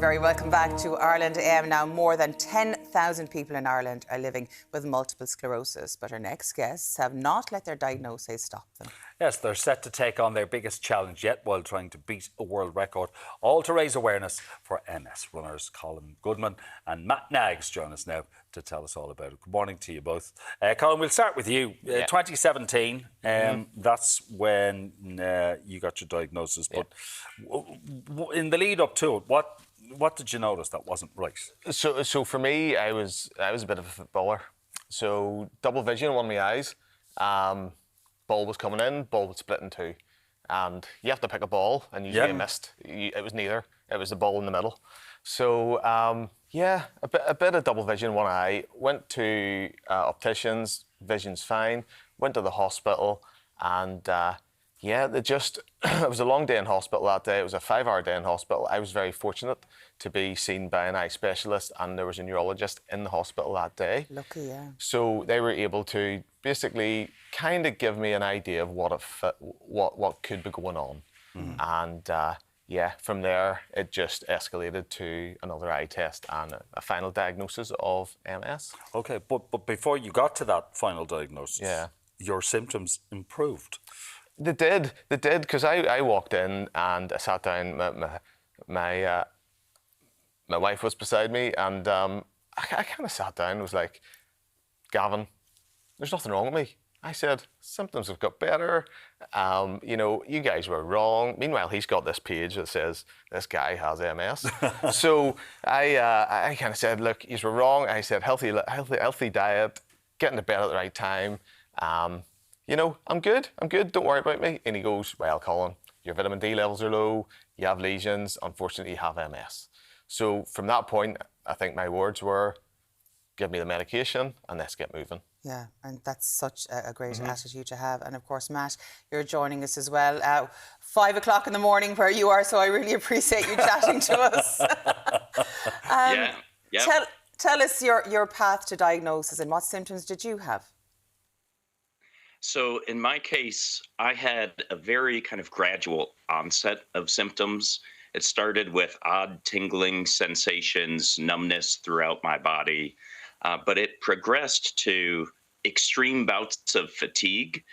Very welcome back to Ireland AM. Now, more than 10,000 people in Ireland are living with multiple sclerosis, but our next guests have not let their diagnosis stop them. Yes, they're set to take on their biggest challenge yet while trying to beat a world record, all to raise awareness for MS. Runners Colin Goodman and Matt Naggs join us now to tell us all about it. Good morning to you both. Colin, we'll start with you. 2017, that's when you got your diagnosis, but in the lead up to it, what did you notice that wasn't right? So for me, I was a bit of a footballer. So double vision in one of my eyes. Ball was coming in, ball would split in two. And you have to pick a ball, and usually I missed. It was neither. It was the ball in the middle. So, a bit of double vision in one eye. Went to opticians, vision's fine. Went to the hospital, and it was a long day in hospital that day. It was a 5-hour day in hospital. I was very fortunate to be seen by an eye specialist, and there was a neurologist in the hospital that day. Lucky, yeah. So they were able to basically kind of give me an idea of what could be going on. And from there, it just escalated to another eye test and a final diagnosis of MS. Okay, but before you got to that final diagnosis, your symptoms improved. They did, because I walked in and I sat down. My wife was beside me, and I kind of sat down and was like, Gavin, there's nothing wrong with me. I said, symptoms have got better. You guys were wrong. Meanwhile, he's got this page that says, this guy has MS. So I kind of said, look, you were wrong. I said, healthy diet, getting to bed at the right time. I'm good, don't worry about me. And he goes, well, Colin, your vitamin D levels are low, you have lesions, unfortunately you have MS. So from that point, I think my words were, give me the medication and let's get moving. Yeah, and that's such a great attitude to have. And of course, Matt, you're joining us as well. 5 o'clock in the morning where you are, so I really appreciate you chatting to us. Tell us your path to diagnosis and what symptoms did you have? So in my case, I had a very kind of gradual onset of symptoms. It started with odd tingling sensations, numbness throughout my body, but it progressed to extreme bouts of fatigue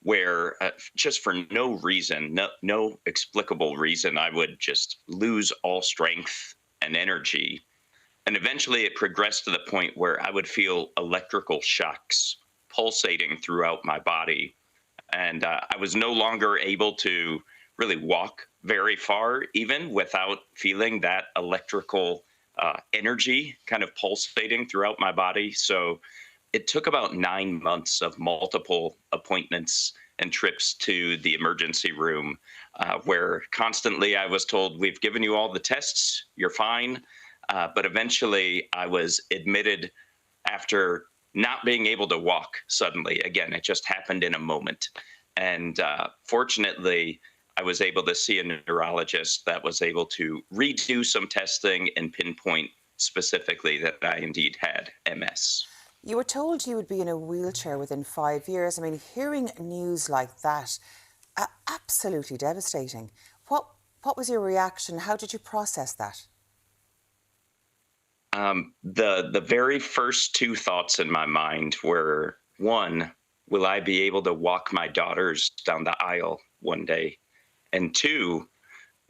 where just for no reason, no explicable reason, I would just lose all strength and energy. And eventually it progressed to the point where I would feel electrical shocks pulsating throughout my body. And I was no longer able to really walk very far, even without feeling that electrical energy kind of pulsating throughout my body. So it took about 9 months of multiple appointments and trips to the emergency room where constantly I was told, we've given you all the tests, you're fine. But eventually I was admitted after not being able to walk suddenly. Again, it just happened in a moment. And fortunately, I was able to see a neurologist that was able to redo some testing and pinpoint specifically that I indeed had MS. You were told you would be in a wheelchair within 5 years. I mean, hearing news like that, absolutely devastating. What was your reaction? How did you process that? The very first two thoughts in my mind were, one, will I be able to walk my daughters down the aisle one day? And two,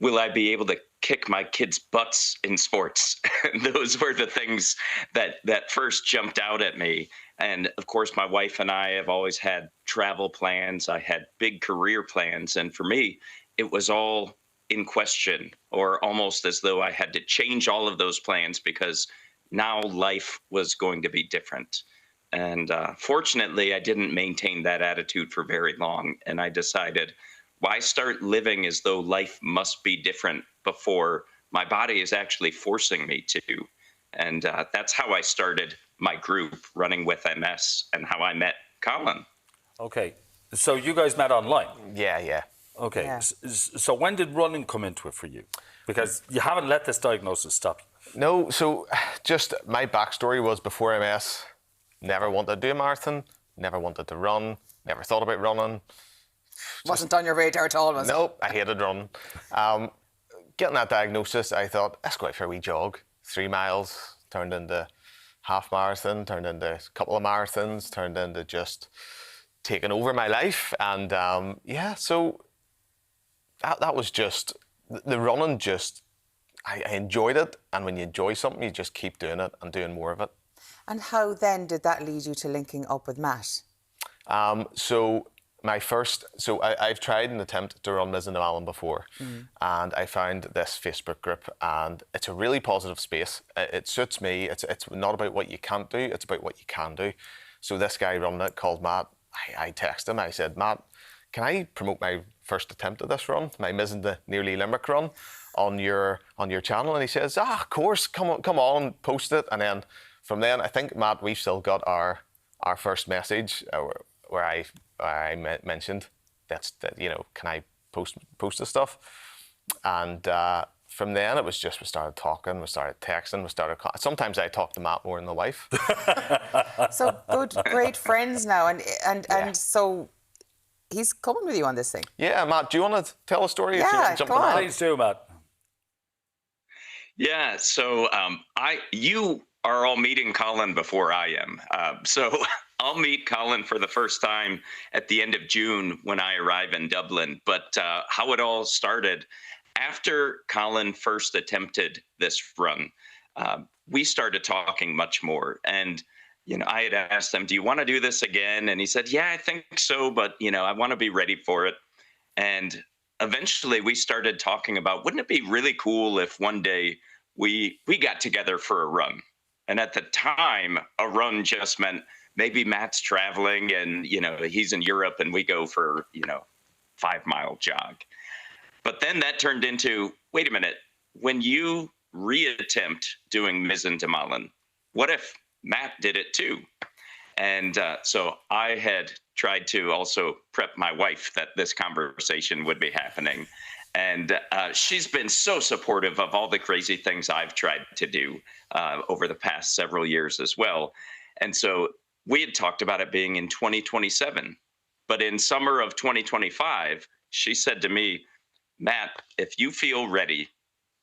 will I be able to kick my kids' butts in sports? Those were the things that first jumped out at me. And of course, my wife and I have always had travel plans. I had big career plans. And for me, it was all in question, or almost as though I had to change all of those plans because now life was going to be different. And fortunately, I didn't maintain that attitude for very long. And I decided, why start living as though life must be different before my body is actually forcing me to? And that's how I started my group, Running with MS, and how I met Colin. Okay, so you guys met online? Yeah. Okay, so when did running come into it for you? Because you haven't let this diagnosis stop you. No, so just my backstory was before MS, never wanted to do a marathon, never wanted to run, never thought about running. Wasn't on your radar at all, was it? Nope, I hated running. getting that diagnosis, I thought, let's go out for a wee jog. 3 miles turned into half marathon, turned into a couple of marathons, turned into just taking over my life. And so that was just, the running just, I enjoyed it. And when you enjoy something, you just keep doing it and doing more of it. And how then did that lead you to linking up with Matt? I've tried an attempt to run Mizzen to Malin before, and I found this Facebook group, and it's a really positive space. It suits me. It's not about what you can't do, it's about what you can do. So this guy running it called Matt, I texted him, I said, Matt, can I promote my first attempt at this run, my Mizzen to Nearly Limerick run, on your channel? And he says, of course, come on, post it. And then from then, I think, Matt, we've still got our first message where I mentioned that, can I post this stuff? And from then it was just, we started talking, we started texting, sometimes I talk to Matt more than the wife. So good, great friends now, and so he's coming with you on this thing. Yeah, Matt, do you want to tell a story? Yeah, go on. Please do, Matt. Yeah, so you are all meeting Colin before I am. So I'll meet Colin for the first time at the end of June when I arrive in Dublin. But how it all started, after Colin first attempted this run, we started talking much more. And, I had asked him, do you want to do this again? And he said, yeah, I think so, but, I want to be ready for it. And eventually we started talking about, wouldn't it be really cool if one day we got together for a run? And at the time, a run just meant maybe Matt's traveling and, he's in Europe and we go for, 5-mile jog. But then that turned into, wait a minute, when you reattempt doing Mizzen to Malin, what if Matt did it too? And so I had tried to also prep my wife that this conversation would be happening. And she's been so supportive of all the crazy things I've tried to do over the past several years as well. And so we had talked about it being in 2027. But in summer of 2025, she said to me, Matt, if you feel ready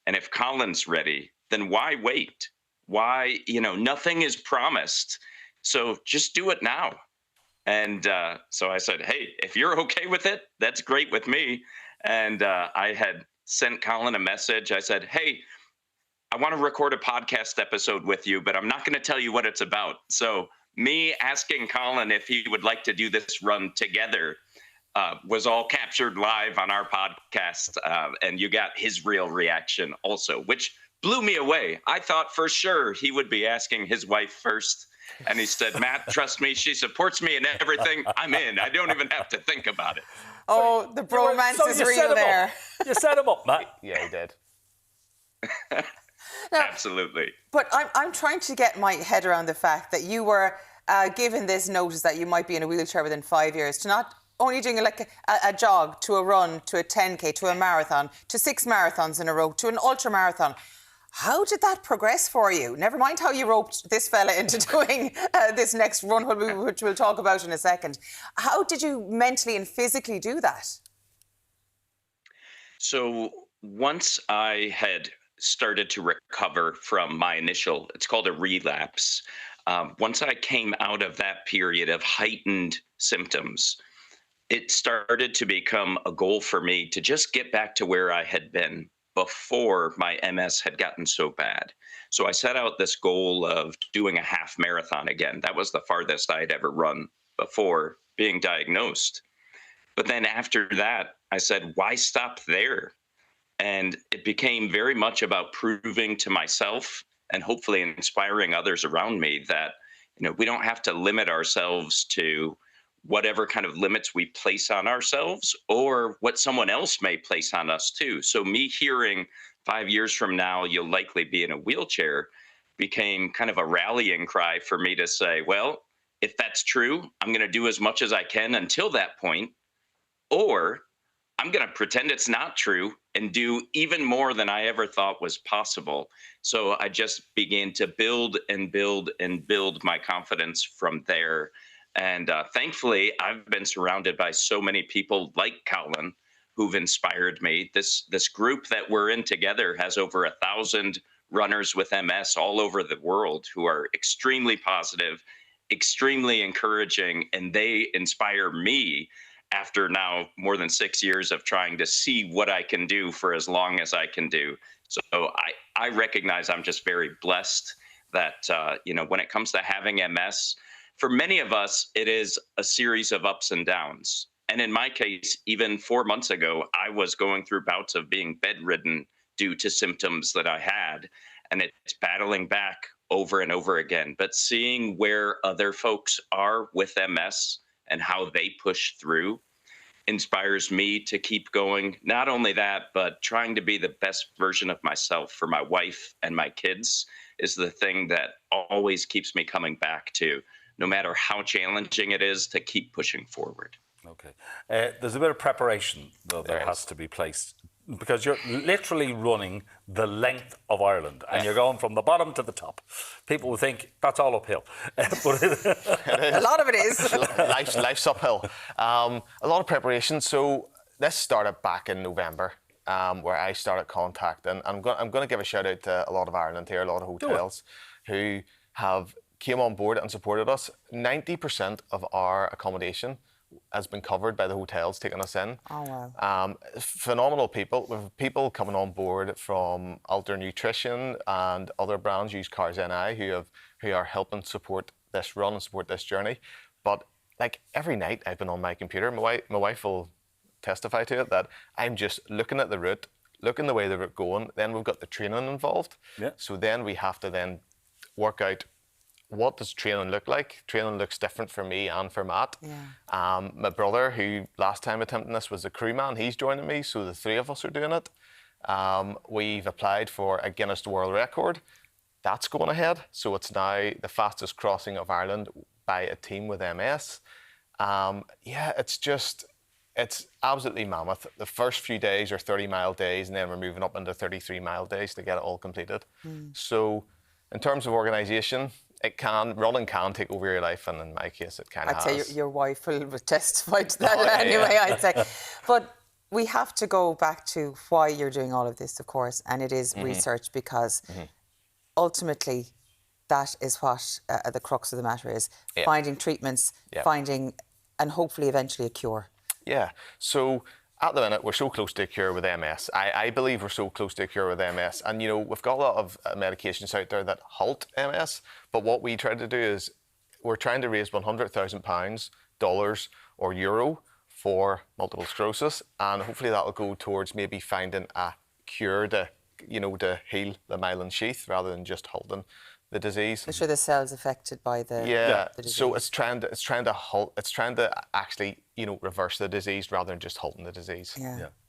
and if Colin's ready, then why wait? Why, nothing is promised. So just do it now. And so I said, hey, if you're okay with it, that's great with me. And I had sent Colin a message. I said, hey, I want to record a podcast episode with you, but I'm not going to tell you what it's about. So me asking Colin if he would like to do this run together was all captured live on our podcast. And you got his real reaction also, which blew me away. I thought for sure he would be asking his wife first. And he said, Matt, trust me, she supports me in everything. I'm in. I don't even have to think about it. Oh, the bromance is real there. You set him up, Matt. Yeah, he did. Now, absolutely. But I'm trying to get my head around the fact that you were given this notice that you might be in a wheelchair within 5 years, to not only doing like a jog, to a run, to a 10K, to a marathon, to 6 marathons in a row, to an ultra marathon. How did that progress for you? Never mind how you roped this fella into doing this next run, which we'll talk about in a second. How did you mentally and physically do that? So once I had started to recover from my initial, it's called a relapse. Once I came out of that period of heightened symptoms, it started to become a goal for me to just get back to where I had been before my MS had gotten so bad. So I set out this goal of doing a half marathon again. That was the farthest I had ever run before being diagnosed. But then after that, I said, why stop there? And it became very much about proving to myself and hopefully inspiring others around me that, we don't have to limit ourselves to whatever kind of limits we place on ourselves or what someone else may place on us too. So me hearing 5 years from now, you'll likely be in a wheelchair became kind of a rallying cry for me to say, well, if that's true, I'm going to do as much as I can until that point, or I'm going to pretend it's not true and do even more than I ever thought was possible. So I just began to build and build and build my confidence from there. And thankfully, I've been surrounded by so many people like Colin who've inspired me. This group that we're in together has over 1,000 runners with MS all over the world who are extremely positive, extremely encouraging, and they inspire me after now more than 6 years of trying to see what I can do for as long as I can do. So I recognize I'm just very blessed that, when it comes to having MS, for many of us, it is a series of ups and downs. And in my case, even 4 months ago, I was going through bouts of being bedridden due to symptoms that I had. And it's battling back over and over again. But seeing where other folks are with MS and how they push through inspires me to keep going. Not only that, but trying to be the best version of myself for my wife and my kids is the thing that always keeps me coming back to, no matter how challenging it is, to keep pushing forward. Okay. There's a bit of preparation, though, that has to be placed, because you're literally running the length of Ireland and you're going from the bottom to the top. People will think that's all uphill. But a lot of it is. Life's uphill. A lot of preparation. So this started back in November, where I started contacting. I'm going to give a shout out to a lot of Ireland here, a lot of hotels who have came on board and supported us. 90% of our accommodation has been covered by the hotels taking us in. Oh, wow. Phenomenal people. We have people coming on board from Alter Nutrition and other brands, Used Cars NI, who are helping support this run and support this journey. But like every night I've been on my computer, my wife will testify to it, that I'm just looking at the route, looking the way the route going. Then we've got the training involved. Yeah. So then we have to then work out, what does training look like? Training looks different for me and for Matt. Yeah. My brother, who last time attempting this was a crewman, he's joining me, so the three of us are doing it. We've applied for a Guinness World Record. That's going ahead. So it's now the fastest crossing of Ireland by a team with MS. It's absolutely mammoth. The first few days are 30-mile days, and then we're moving up into 33-mile days to get it all completed. So in terms of organisation, running can take over your life, and in my case, it kind of has. I'd say your wife will testify to that anyway, I'd say. But we have to go back to why you're doing all of this, of course, and it is research, because ultimately that is what the crux of the matter is, finding treatments, finding, and hopefully eventually a cure. Yeah, so at the minute, we're so close to a cure with MS. I believe we're so close to a cure with MS. And, we've got a lot of medications out there that halt MS. But what we try to do is we're trying to raise £100,000, dollars or euro for multiple sclerosis. And hopefully that'll go towards maybe finding a cure to heal the myelin sheath rather than just halting the disease. I'm sure the cells affected by the disease. So it's trying to actually reverse the disease rather than just halting the disease.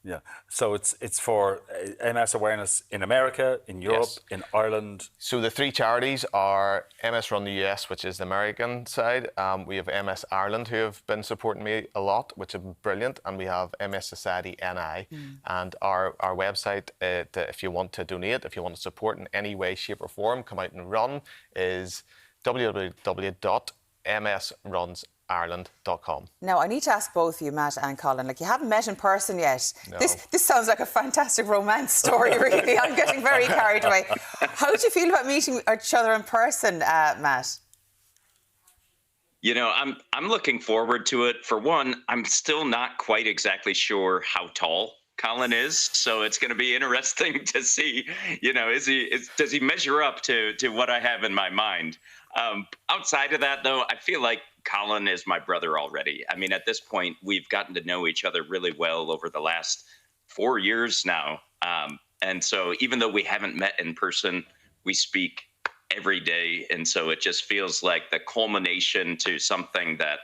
Yeah. So it's for MS awareness in America, in Europe, in Ireland. So the three charities are MS Run the US, which is the American side. We have MS Ireland, who have been supporting me a lot, which have been brilliant. And we have MS Society NI. And our website, if you want to donate, if you want to support in any way, shape or form, come out and run, is www.msrunsireland.com. Now, I need to ask both of you, Matt and Colin, you haven't met in person yet. No. This sounds like a fantastic romance story, really. I'm getting very carried away. How do you feel about meeting each other in person, Matt? I'm looking forward to it. For one, I'm still not quite exactly sure how tall Colin is, so it's going to be interesting to see, does he measure up to what I have in my mind? Outside of that, though, I feel like Colin is my brother already. I mean, at this point, we've gotten to know each other really well over the last 4 years now. And so even though we haven't met in person, we speak every day. And so it just feels like the culmination to something that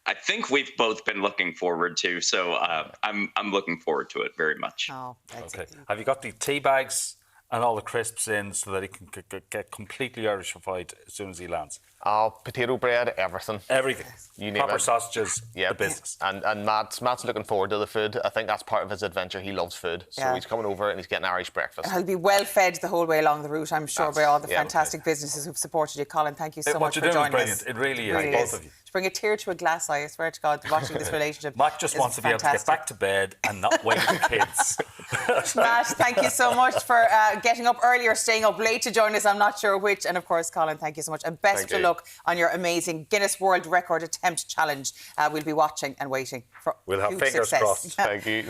I think we've both been looking forward to. So I'm looking forward to it very much. Oh, that's okay. Have you got the tea bags and all the crisps in so that he can get completely Irishified as soon as he lands? Potato bread, everything. Everything. You name Proper it. sausages, the business. And Matt's looking forward to the food. I think that's part of his adventure. He loves food. So he's coming over and he's getting Irish breakfast. He'll be well fed the whole way along the route, I'm sure, by all the fantastic businesses who've supported you. Colin, thank you so much for joining us. What you're doing is brilliant. It really is, both of you. bring a tear to a glass eye. I swear to God, watching this relationship. Matt just wants to be able to get back to bed and not wake the kids. Matt, thank you so much for getting up early or staying up late to join us. I'm not sure which. And of course, Colin, thank you so much. And best of luck on your amazing Guinness World Record Attempt Challenge. We'll be watching and waiting for We'll have fingers success. crossed. Thank you.